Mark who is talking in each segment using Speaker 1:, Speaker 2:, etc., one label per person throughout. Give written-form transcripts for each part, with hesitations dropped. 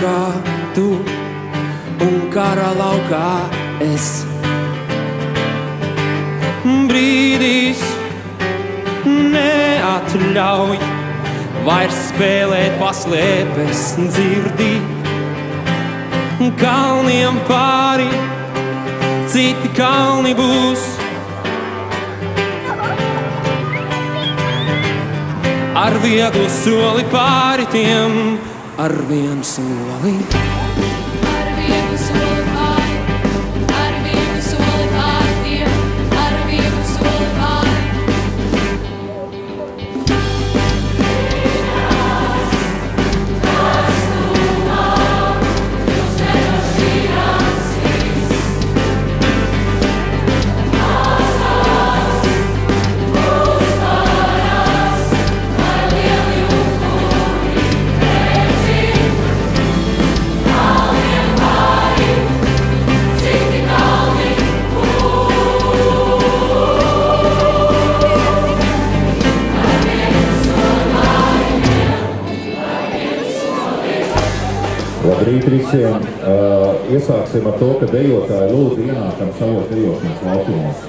Speaker 1: laukā tu un kara laukā es. Brīdīs neatļauj vairs spēlēt paslēpes, dzirdi kalniem pāri, citi kalni būs. Ar vieglu soli pāri tiem, ar vienu soli.
Speaker 2: Labrīt visiem! Iesāksim ar to, ka dejotāji lūdzu ienākam savos dejošanas laukumos.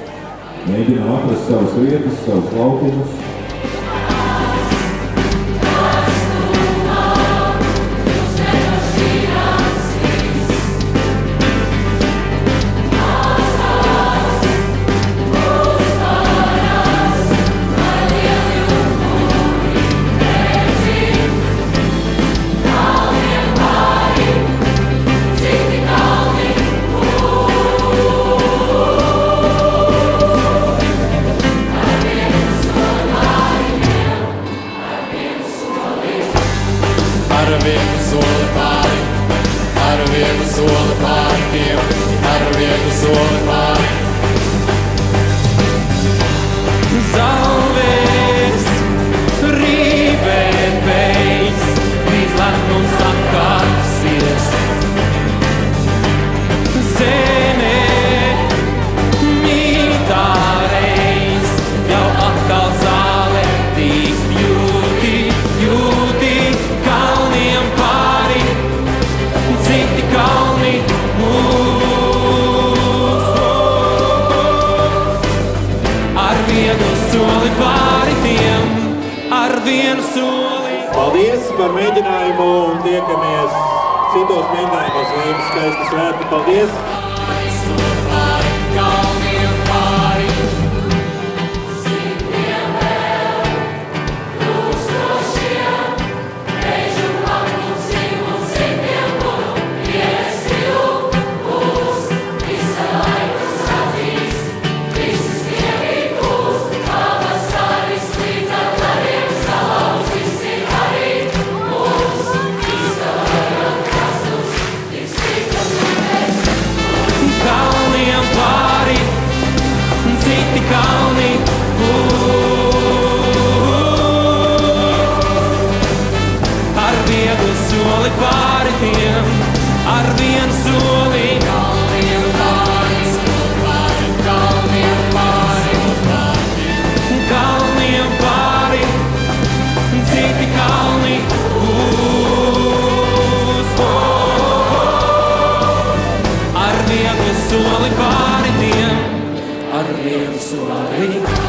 Speaker 2: Mēģinām atrast savas vietas, savus laukumus.
Speaker 1: Ar vienu soli pāri, ar vienu soli pāri tiem, ar vienu soli pāri. Zalvēs, Rībē beidz, līdz lepnums atkārsies. Zemē mītā reiz, jau atkal zāle tīst, jūti, kalniem pāri, citi kalni mūs. Ar vienu soli pāri tiem, ar vienu soli.
Speaker 3: Paldies par mēģinājumu un tiekamies citos mēģinājumos. Lai jums skaisti svētki. Paldies!
Speaker 1: Kalni būs. Ar vienu soli pāri tiem, ar vienu soli. Kalniem pāri, kalniem pāri, kalniem pāri, citi kalni būs. Ar vienu soli pāri tiem, ar vienu soli.